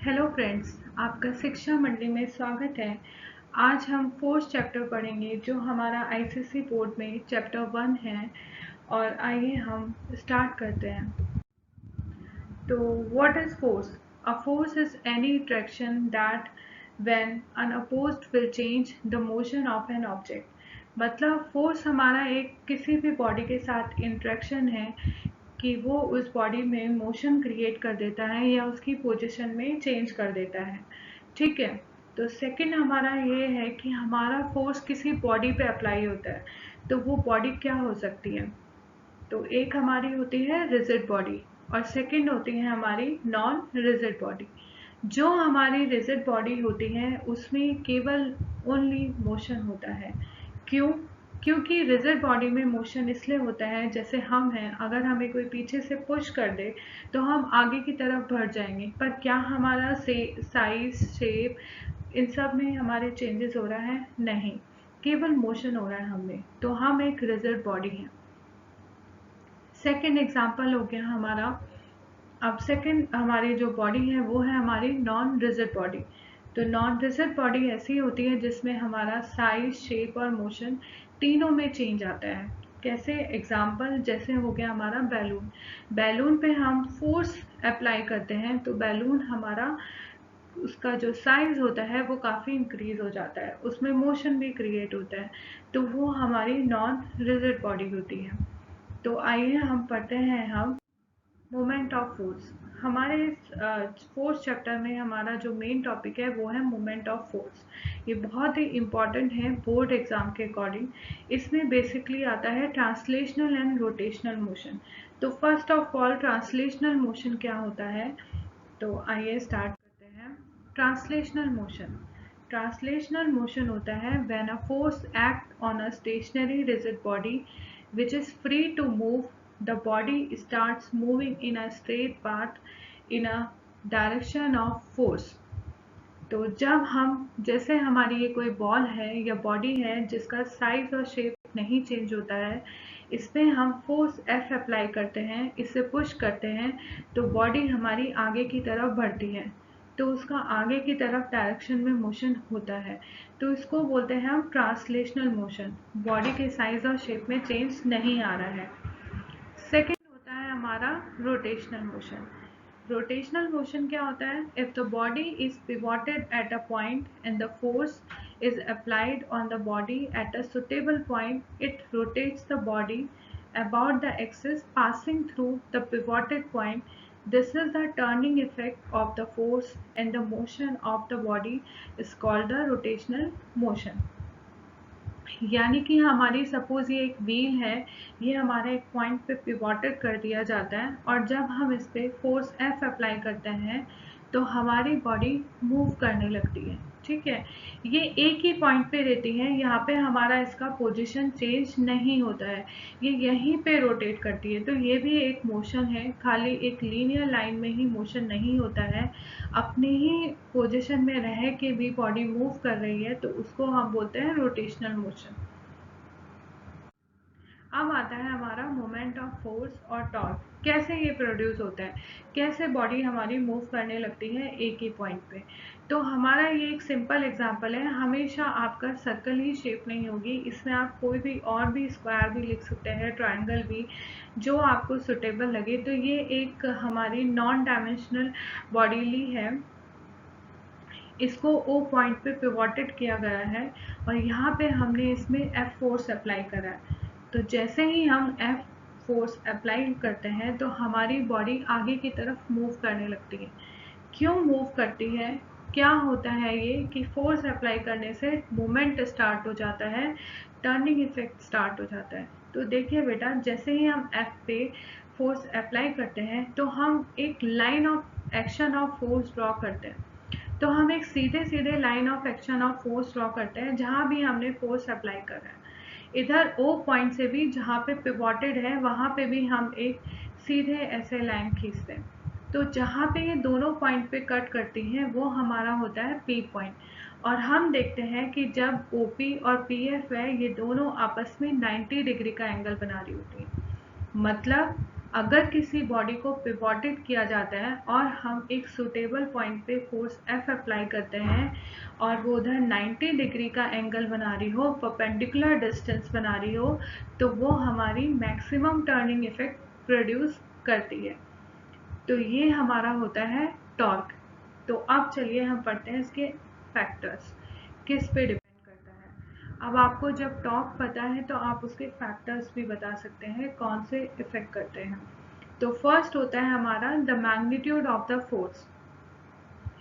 Hello friends, आपका शिक्षा मंडली में स्वागत है। आज हम फोर्थ चैप्टर पढ़ेंगे जो हमारा आईसीएसई बोर्ड में चैप्टर 1 है। और आइए हम स्टार्ट करते हैं। तो what is force? A force is any attraction that when unopposed will change the motion of an object। मतलब फोर्स हमारा एक किसी भी बॉडी के साथ इंट्रैक्शन है कि वो उस बॉडी में मोशन क्रिएट कर देता है या उसकी पोजीशन में चेंज कर देता है। ठीक है, तो सेकंड हमारा ये है कि हमारा फोर्स किसी बॉडी पे अप्लाई होता है, तो वो बॉडी क्या हो सकती है? तो एक हमारी होती है रिजिड बॉडी और सेकंड होती है हमारी नॉन रिजिड बॉडी। जो हमारी रिजिड बॉडी होती है उसमें केवल ओनली मोशन होता है। क्यों? क्योंकि रिजिड बॉडी में मोशन इसलिए होता है, जैसे हम हैं, अगर हमें कोई पीछे से पुश कर दे तो हम आगे की तरफ बढ़ जाएंगे, पर क्या हमारा साइज, शेप, इन सब में हमारे चेंजेस हो रहा है? नहीं, केवल मोशन हो रहा है हमें, तो हम एक रिजिड बॉडी हैं। सेकेंड एग्जाम्पल हो गया हमारा। अब सेकेंड हमारी जो बॉडी है वो है हमारी नॉन रिजिड बॉडी। तो नॉन रिजिड बॉडी ऐसी होती है जिसमें हमारा साइज, शेप और मोशन तीनों में चेंज आता है। कैसे? एग्जाम्पल जैसे हो गया हमारा बैलून। बैलून पे हम फोर्स अप्लाई करते हैं तो बैलून हमारा, उसका जो साइज होता है वो काफ़ी इंक्रीज हो जाता है, उसमें मोशन भी क्रिएट होता है, तो वो हमारी नॉन रिजिड बॉडी होती है। तो आइए हम पढ़ते हैं हम मोमेंट ऑफ फोर्स। हमारे फोर्थ चैप्टर में हमारा जो मेन टॉपिक है वो है मोमेंट ऑफ फोर्स। ये बहुत ही इम्पॉर्टेंट है बोर्ड एग्जाम के अकॉर्डिंग। इसमें बेसिकली आता है ट्रांसलेशनल एंड रोटेशनल मोशन। तो first of all translational motion क्या होता है, तो आइए स्टार्ट करते हैं। ट्रांसलेशनल मोशन, ट्रांसलेशनल मोशन होता है when a force act on a stationary rigid body which is free to move. The body starts moving in a straight path in a direction of force। तो जब हम, जैसे हमारी ये कोई ball है या बॉडी है जिसका साइज और शेप नहीं चेंज होता है, इसमें हम फोर्स F अप्लाई करते हैं, इसे पुश करते हैं, तो बॉडी हमारी आगे की तरफ बढ़ती है, तो उसका आगे की तरफ डायरेक्शन में मोशन होता है, तो इसको बोलते हैं हम ट्रांसलेशनल मोशन। बॉडी के साइज और शेप में चेंज नहीं आ रहा है। सेकेंड होता है हमारा रोटेशनल मोशन। रोटेशनल मोशन क्या होता है? If the body is pivoted at a point and the force is applied on the body at a suitable point, it rotates the body about the axis passing through the pivoted point. This is the turning effect of the force, and the motion of the body is called the rotational motion। यानी कि हमारी suppose ये एक wheel है, ये हमारे एक point पे पिवोटेड कर दिया जाता है और जब हम इस पे फोर्स F अप्लाई करते हैं तो हमारी बॉडी मूव करने लगती है। ठीक है, ये एक ही पॉइंट पे रहती है, यहाँ पे हमारा इसका पोजीशन चेंज नहीं होता है, ये यहीं पे रोटेट करती है, तो ये भी एक मोशन है। खाली एक लीनियर लाइन में ही मोशन नहीं होता है, अपनी ही पोजीशन में रह के भी बॉडी मूव कर रही है, तो उसको हम बोलते हैं रोटेशनल मोशन। अब आता है हमारा मोमेंट ऑफ फोर्स और टॉर्क। कैसे ये प्रोड्यूस होता है, कैसे बॉडी हमारी मूव करने लगती है एक ही पॉइंट पे। तो हमारा ये एक सिंपल एग्जांपल है। हमेशा आपका सर्कल ही शेप नहीं होगी, इसमें आप कोई भी और भी स्क्वायर भी लिख सकते हैं, ट्रायंगल भी, जो आपको सुटेबल लगे। तो ये एक हमारी नॉन डायमेंशनल बॉडी ली है, इसको O पॉइंट पे पिवोटेड किया गया है और यहाँ पे हमने इसमें F फोर्स अप्लाई करा है। तो जैसे ही हम F फोर्स अप्लाई करते हैं तो हमारी बॉडी आगे की तरफ मूव करने लगती है। क्यों मूव करती है? क्या होता है ये कि फोर्स अप्लाई करने से मोमेंट स्टार्ट हो जाता है, टर्निंग इफेक्ट स्टार्ट हो जाता है। तो देखिए बेटा, जैसे ही हम F पे फोर्स अप्लाई करते हैं तो हम एक line of action of force draw करते हैं। तो हम एक सीधे सीधे line of action of force draw करते हैं जहाँ भी हमने फोर्स अप्लाई करा है। इधर O पॉइंट से भी जहाँ पे पिवोटेड है वहाँ पे भी हम एक सीधे ऐसे लाइन खींचते हैं। तो जहाँ पे ये दोनों पॉइंट पे कट करती हैं वो हमारा होता है P पॉइंट। और हम देखते हैं कि जब OP और PF है, ये दोनों आपस में 90 डिग्री का एंगल बना रही होती है। मतलब अगर किसी बॉडी को पिवोटेड किया जाता है और हम एक सुटेबल पॉइंट पे फोर्स F अप्लाई करते हैं और वो उधर 90 डिग्री का एंगल बना रही हो, परपेंडिकुलर डिस्टेंस बना रही हो, तो वो हमारी मैक्सिमम टर्निंग इफेक्ट प्रोड्यूस करती है। तो ये हमारा होता है टॉर्क। तो अब चलिए हम पढ़ते हैं इसके फैक्टर्स, किस पे डिपेंड करता है। अब आपको जब टॉर्क पता है तो आप उसके फैक्टर्स भी बता सकते हैं कौन से इफेक्ट करते हैं। तो फर्स्ट होता है हमारा the magnitude of the force,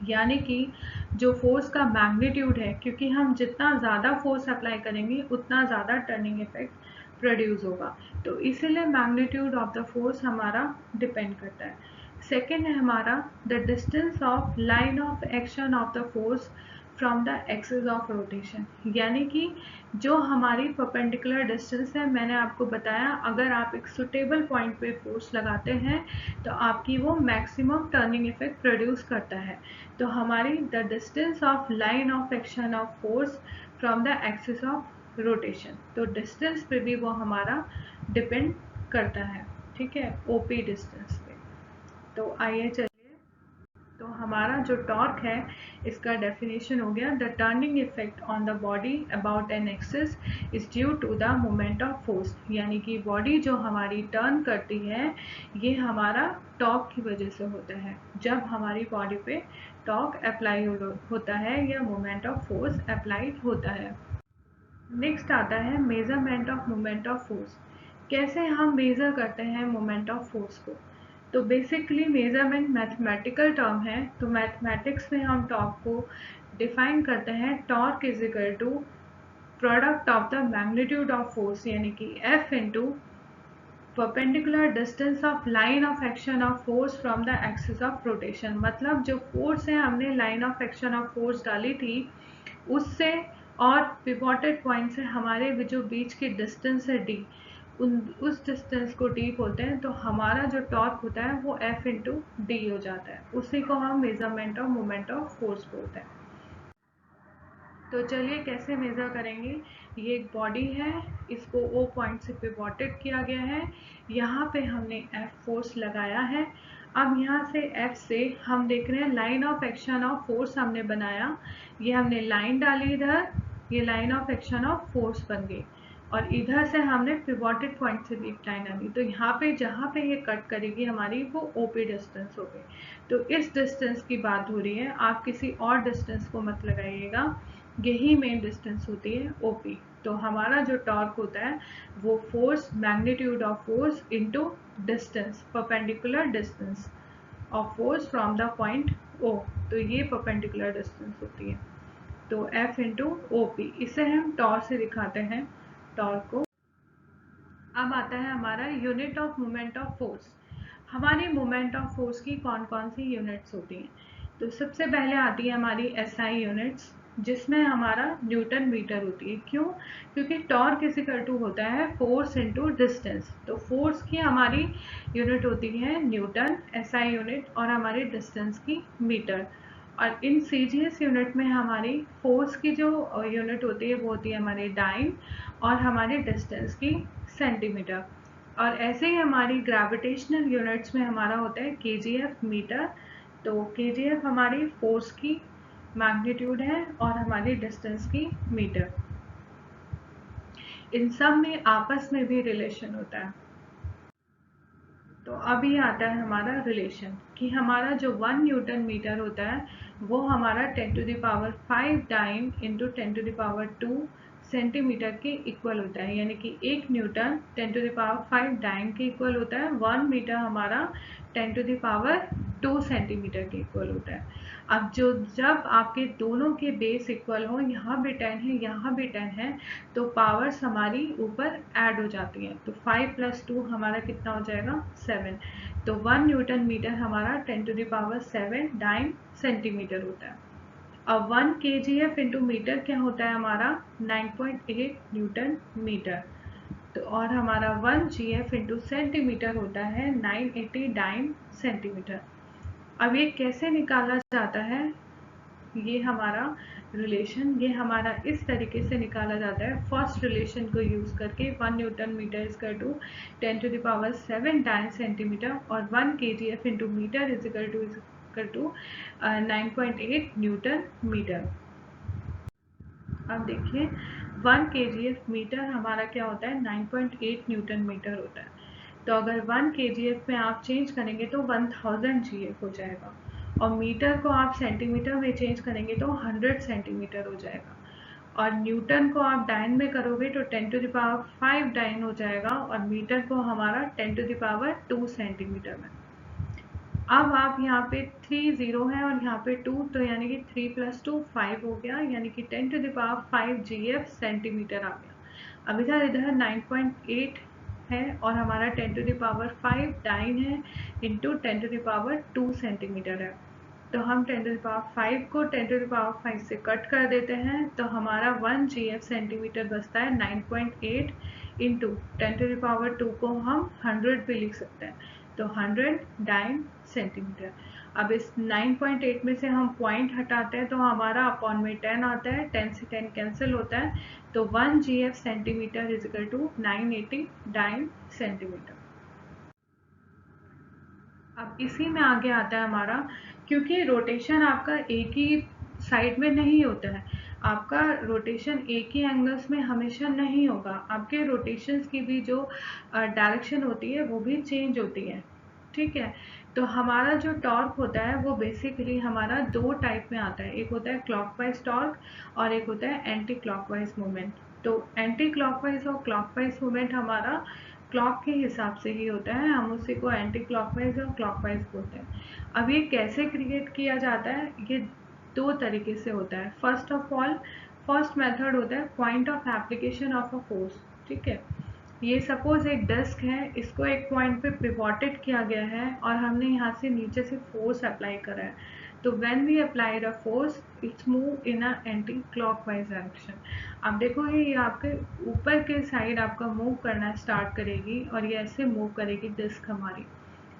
यानी कि जो फोर्स का मैग्नीट्यूड है, क्योंकि हम जितना ज़्यादा फोर्स अप्लाई करेंगे उतना ज़्यादा टर्निंग इफेक्ट प्रोड्यूस होगा, तो इसीलिए मैग्नीट्यूड ऑफ द फोर्स हमारा डिपेंड करता है। सेकेंड है हमारा the distance of line of action of the force from the axis of rotation, यानी कि जो हमारी परपेंडिकुलर डिस्टेंस है, मैंने आपको बताया अगर आप एक सुटेबल पॉइंट पे फोर्स लगाते हैं तो आपकी वो मैक्सिमम टर्निंग इफेक्ट प्रोड्यूस करता है। तो हमारी the distance of line of action of force from the axis of rotation, तो डिस्टेंस पे भी वो हमारा डिपेंड करता है, ठीक है, ओपी डिस्टेंस पे। तो आइए चलिए, तो हमारा जो टॉर्क है इसका डेफिनेशन हो गया, the turning effect on the body about an axis is due to the moment of force, यानी कि बॉडी जो हमारी टर्न करती है ये हमारा टॉर्क की वजह से होता है। जब हमारी बॉडी पे टॉर्क अप्लाई होता है या मोमेंट ऑफ फोर्स अप्लाइड होता है। नेक्स्ट आता है measurement of moment of force. कैसे हम मेजर करते हैं मोमेंट ऑफ फोर्स को? तो बेसिकली मेजरमेंट मैथमेटिकल टर्म है, तो मैथमेटिक्स में हम टॉर्क को डिफाइन करते हैं, torque is equal to product of the magnitude of force, यानी कि F into perpendicular distance of line of action of force from the axis of rotation. मतलब जो फोर्स है हमने line of action of force डाली थी उससे और पिवोटेड पॉइंट से हमारे जो बीच की डिस्टेंस है d, उस डिस्टेंस को d बोलते हैं। तो हमारा जो टॉर्क होता है वो F इंटू डी हो जाता है, उसी को हम measurement of moment of force बोलते हैं। तो चलिए कैसे मेज़र करेंगे। ये एक बॉडी है, इसको O पॉइंट से पिवोटेड किया गया है, यहाँ पे हमने F फोर्स लगाया है। अब यहाँ से F से हम देख रहे हैं line of action of force हमने बनाया, ये हमने लाइन डाली इधर, ये line of action of force बन गई, और इधर से हमने पिवोटेड पॉइंट से भी एक लाइन डाली, तो यहाँ पे जहाँ पे ये कट करेगी हमारी वो OP डिस्टेंस हो गई। तो इस डिस्टेंस की बात हो रही है, आप किसी और डिस्टेंस को मत लगाइएगा, यही मेन डिस्टेंस होती है OP। तो हमारा जो टॉर्क होता है वो force magnitude of force into distance, perpendicular distance of force from the point O, तो ये परपेंडिकुलर डिस्टेंस होती है। तो F इंटू OP, इसे हम टॉर्क से दिखाते हैं टॉर्क को। अब आता है हमारा unit of moment of force. हमारी मोमेंट ऑफ फोर्स की कौन कौन सी यूनिट्स होती हैं? तो सबसे पहले आती है हमारी SI यूनिट्स, जिसमें हमारा न्यूटन मीटर होती है। क्यों? क्योंकि टॉर्क इज इक्वल टू होता है फोर्स इनटू डिस्टेंस, तो फोर्स की हमारी यूनिट होती है न्यूटन, SI यूनिट, और हमारी डिस्टेंस की मीटर। और इन CGS यूनिट में हमारी फोर्स की जो यूनिट होती है वो होती है हमारी डाइन, और हमारी डिस्टेंस की सेंटीमीटर। और ऐसे ही हमारी ग्रेविटेशनल यूनिट्स में हमारा होता है KGF मीटर। तो KGF हमारी फोर्स की मैग्नीट्यूड है और हमारी डिस्टेंस की मीटर। इन सब में आपस में भी रिलेशन होता है। तो अब ये आता है हमारा रिलेशन कि हमारा जो 1 न्यूटन मीटर होता है वो हमारा 10⁵ डाइन इंटू 10⁵ सेंटीमीटर के इक्वल होता है, यानी कि 1 न्यूटन 10⁵ डाइन के इक्वल होता है, 1 मीटर हमारा 10⁵ सेंटीमीटर के इक्वल होता है। अब जब आपके दोनों के बेस इक्वल हो, यहाँ भी 10 है यहाँ भी 10 है, तो पावर्स हमारी ऊपर ऐड हो जाती हैं। तो 5 + 2 हमारा कितना हो जाएगा? 7। तो 1 न्यूटन मीटर हमारा 10⁷ डाइन सेंटीमीटर होता है। अब 1 KGF इंटू मीटर क्या होता है हमारा? 9.8 न्यूटन मीटर। तो और हमारा 1 GF इंटू सेंटीमीटर होता है 980 डाइन सेंटीमीटर। अब ये कैसे निकाला जाता है? ये हमारा रिलेशन, ये हमारा इस तरीके से निकाला जाता है फर्स्ट रिलेशन को यूज़ करके। 1 newton metre is equal to 10⁷ dyne centimetre और 1 kgf into metre is equal to 9.8 newton metre. अब देखिए 1 kgf मीटर हमारा क्या होता है, 9.8 न्यूटन मीटर होता है। तो अगर 1 kgf में आप चेंज करेंगे तो 1000 gf हो जाएगा, और मीटर को आप सेंटीमीटर में चेंज करेंगे तो 100 सेंटीमीटर हो जाएगा, और न्यूटन को आप डायन में करोगे तो 10⁵ डायन हो जाएगा, और मीटर को हमारा 10⁻² सेंटीमीटर में। अब आप यहाँ पे 3 0 है और यहाँ पे 2, तो यानी कि 3 + 2 5 हो गया, यानी कि 10⁵ gf सेंटीमीटर आ गया। अब इधर 9.8 है और हमारा 10⁵ डाइन है इंटू 10⁵2 सेंटीमीटर है। तो हम 10⁵ को 10⁵ से कट कर देते हैं, तो हमारा 1 gf सेंटीमीटर बचता है 9.8 इंटू 10⁵2 को हम 100 भी लिख सकते हैं, तो 100 डाइन सेंटीमीटर। अब इस 9.8 में से हम पॉइंट हटाते हैं तो हमारा अपॉन में 10 आता है, 10 से 10 कैंसिल होता है, तो 1 gf centimetre is equal to 980 dyne centimetre. अब इसी में आगे आता है हमारा, क्योंकि रोटेशन आपका एक ही साइड में नहीं होता है, आपका रोटेशन एक ही एंगल्स में हमेशा नहीं होगा, आपके रोटेशंस की भी जो डायरेक्शन होती है वो भी चेंज होती है, ठीक है। तो हमारा जो टॉर्क होता है वो बेसिकली हमारा 2 टाइप में आता है, एक होता है क्लॉकवाइज टॉर्क और एक होता है एंटी क्लॉकवाइज मूवमेंट। तो एंटी क्लॉकवाइज और क्लॉकवाइज मूवमेंट हमारा क्लॉक के हिसाब से ही होता है, हम उसी को एंटी क्लॉकवाइज और क्लॉकवाइज बोलते हैं। अब ये कैसे क्रिएट किया जाता है, ये 2 तरीके से होता है। First of all, first method होता है point of application of a force, ठीक है। ये सपोज एक डिस्क है, इसको एक पॉइंट पे पिवोटेड किया गया है और हमने यहाँ से नीचे से फोर्स अप्लाई करा है, तो when we apply a force it's move in a anti clockwise direction. अब देखो ये आपके ऊपर के साइड आपका मूव करना स्टार्ट करेगी और ये ऐसे मूव करेगी डिस्क हमारी।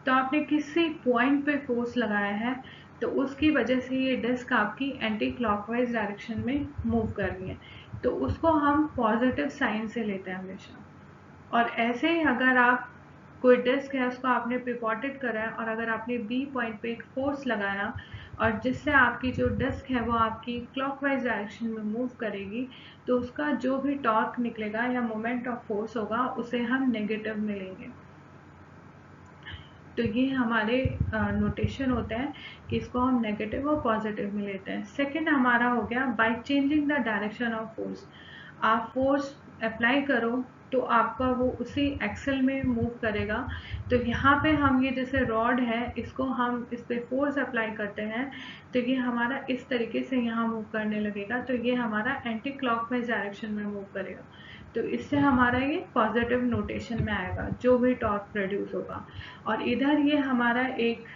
तो आपने किसी पॉइंट पे फोर्स लगाया है, तो उसकी वजह से ये डिस्क आपकी एंटी क्लॉकवाइज डायरेक्शन में मूव कर रही है, तो उसको हम पॉजिटिव साइन से लेते हैं हमेशा। और ऐसे ही अगर आप कोई डिस्क है उसको आपने पिवोटेड करा है और अगर आपने बी पॉइंट पे एक फोर्स लगाया और जिससे आपकी जो डिस्क है वो आपकी क्लॉकवाइज डायरेक्शन में मूव करेगी, तो उसका जो भी टॉर्क निकलेगा या मोमेंट ऑफ फोर्स होगा उसे हम नेगेटिव में लेंगे। तो ये हमारे नोटेशन होते हैं कि इसको हम नेगेटिव और पॉजिटिव में लेते हैं। सेकंड हमारा हो गया by changing the direction of force. आप फोर्स अप्लाई करो तो आपका वो उसी एक्सेल में मूव करेगा। तो यहाँ पे हम ये जैसे रॉड है, इसको हम इस पे फोर्स अप्लाई करते हैं तो ये हमारा इस तरीके से यहाँ मूव करने लगेगा, तो ये हमारा एंटी क्लॉकवाइज डायरेक्शन में मूव करेगा। तो इससे हमारा ये पॉजिटिव नोटेशन में आएगा जो भी टॉर्क प्रोड्यूस होगा। और इधर ये हमारा एक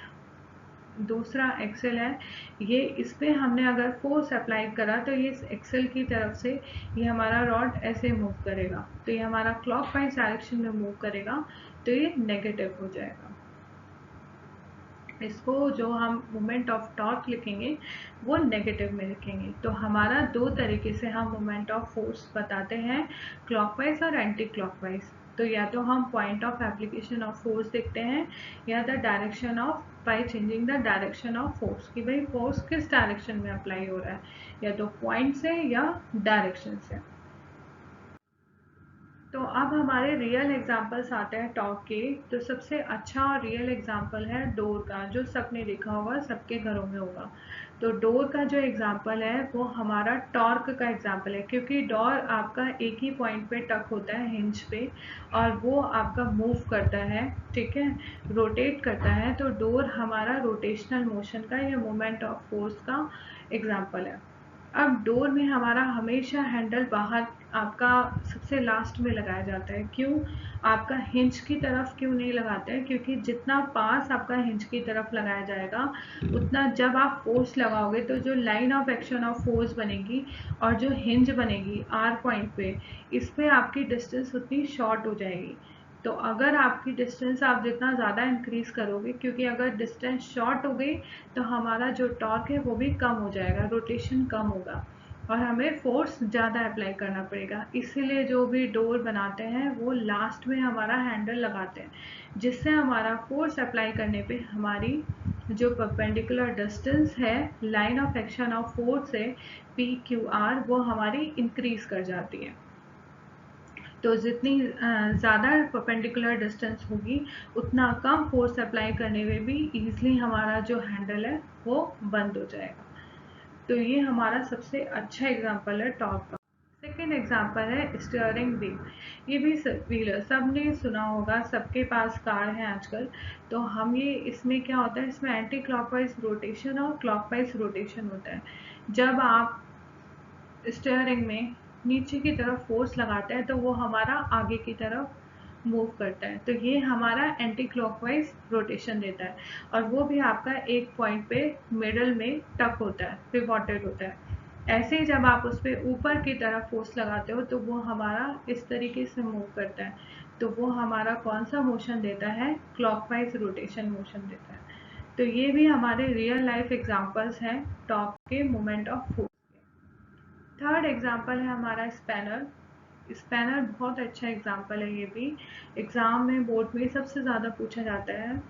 दूसरा एक्सेल है, ये इस पे हमने अगर फोर्स अप्लाई करा तो ये इस एक्सेल की तरफ से ये हमारा रॉड ऐसे मूव करेगा, तो ये हमारा क्लॉकवाइज डायरेक्शन में मूव करेगा, तो ये नेगेटिव हो जाएगा। इसको जो हम मोमेंट ऑफ टॉर्क लिखेंगे वो नेगेटिव में लिखेंगे। तो हमारा 2 तरीके से हम मोमेंट ऑफ फोर्स बताते हैं, क्लॉकवाइज और एंटी क्लॉकवाइज। तो या तो हम point of application of force देखते हैं या the direction of by changing the direction of force, कि भाई फोर्स किस डायरेक्शन में अप्लाई हो रहा है, या तो पॉइंट से या डायरेक्शन से। तो अब हमारे रियल एग्जांपल्स आते हैं टॉर्क के। तो सबसे अच्छा और रियल एग्जांपल है डोर का, जो सबने देखा होगा, सबके घरों में होगा। तो डोर का जो एग्जांपल है वो हमारा टॉर्क का एग्जांपल है, क्योंकि डोर आपका एक ही पॉइंट पे टक होता है हिंज पे और वो आपका मूव करता है, ठीक है, रोटेट करता है। तो डोर हमारा रोटेशनल मोशन का या मोमेंट ऑफ फोर्स का एग्जाम्पल है। अब डोर में हमारा हमेशा हैंडल बाहर आपका सबसे लास्ट में लगाया जाता है। क्यों? आपका हिंज की तरफ क्यों नहीं लगाते हैं? क्योंकि जितना पास आपका हिंज की तरफ लगाया जाएगा उतना जब आप फोर्स लगाओगे तो जो line of action of force बनेगी और जो हिंज बनेगी आर पॉइंट पे, इस पे आपकी डिस्टेंस उतनी शॉर्ट हो जाएगी। तो अगर आपकी डिस्टेंस आप जितना ज़्यादा इंक्रीज करोगे, क्योंकि अगर डिस्टेंस शॉर्ट हो गई तो हमारा जो टॉर्क है वो भी कम हो जाएगा, रोटेशन कम होगा और हमें फोर्स ज़्यादा अप्लाई करना पड़ेगा। इसीलिए जो भी डोर बनाते हैं वो लास्ट में हमारा हैंडल लगाते हैं, जिससे हमारा फोर्स अप्लाई करने पे हमारी जो परपेंडिकुलर डिस्टेंस है line of action of force से PQR वो हमारी इंक्रीज कर जाती है। तो जितनी ज़्यादा परपेंडिकुलर डिस्टेंस होगी उतना कम फोर्स अप्लाई करने में भी ईजिली हमारा जो हैंडल है वो बंद हो जाएगा। तो ये हमारा सबसे अच्छा एग्जांपल है टॉर्क का। सेकेंड एग्जांपल है स्टीयरिंग व्हील। ये भी व्हील सबने सुना होगा, सबके पास कार है आजकल। तो हम ये इसमें क्या होता है, इसमें एंटी क्लॉकवाइज रोटेशन और क्लॉकवाइज रोटेशन होता है। जब आप स्टीयरिंग में नीचे की तरफ फोर्स लगाते हैं तो वो हमारा आगे की तरफ मूव करता है, तो ये हमारा एंटी क्लॉकवाइज रोटेशन देता है और वो भी आपका एक पॉइंट पे मिडल में टक होता है, पिवोटेड होता है। ऐसे ही जब आप उस पर ऊपर की तरफ फोर्स लगाते हो तो वो हमारा इस तरीके से मूव करता है, तो वो हमारा कौन सा मोशन देता है, क्लॉकवाइज रोटेशन मोशन देता है। तो ये भी हमारे रियल लाइफ एग्जांपल्स हैं टॉर्क के moment of force. Third example है हमारा स्पैनर। स्पैनर बहुत अच्छा एग्जाम्पल है, ये भी एग्जाम में बोर्ड में सबसे ज़्यादा पूछा जाता है।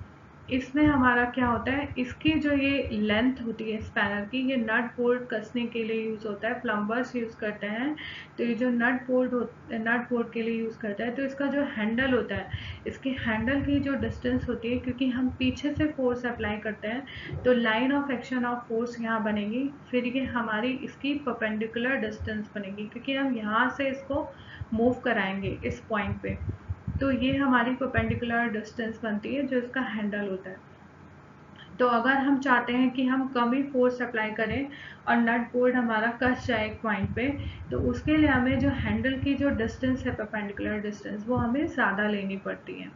इसमें हमारा क्या होता है, इसकी जो ये लेंथ होती है स्पैनर की, ये नट बोल्ट कसने के लिए यूज़ होता है, प्लम्बर्स यूज़ करते हैं। तो ये जो नट बोल्ट के लिए यूज़ करता है, तो इसका जो हैंडल होता है, इसके हैंडल की जो डिस्टेंस होती है, क्योंकि हम पीछे से फोर्स अप्लाई करते हैं तो line of action of force यहाँ बनेगी, फिर ये हमारी इसकी परपेंडिकुलर डिस्टेंस बनेगी, क्योंकि हम यहाँ से इसको मूव कराएंगे इस पॉइंट पे। तो ये हमारी परपेंडिकुलर डिस्टेंस बनती है जो इसका हैंडल होता है। तो अगर हम चाहते हैं कि हम कम ही फोर्स अप्लाई करें और नट बोल्ट हमारा कस जाए एक पॉइंट पे, तो उसके लिए हमें जो हैंडल की जो डिस्टेंस है, परपेंडिकुलर डिस्टेंस, वो हमें ज़्यादा लेनी पड़ती है।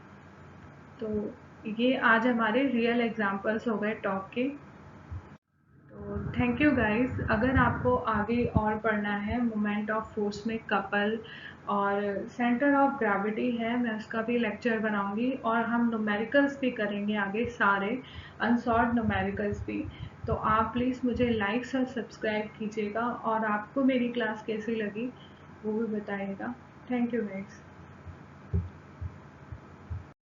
तो ये आज हमारे रियल एग्जांपल्स हो गए टॉर्क के। तो थैंक यू गाइस। अगर आपको आगे और पढ़ना है मोमेंट ऑफ फोर्स में कपल और सेंटर ऑफ ग्रेविटी है, मैं उसका भी लेक्चर बनाऊंगी और हम न्यूमेरिकल्स भी करेंगे आगे, सारे अनसॉल्व्ड न्यूमेरिकल्स भी। तो आप प्लीज़ मुझे लाइक्स और सब्सक्राइब कीजिएगा और आपको मेरी क्लास कैसी लगी वो भी बताइएगा। Thank you guys.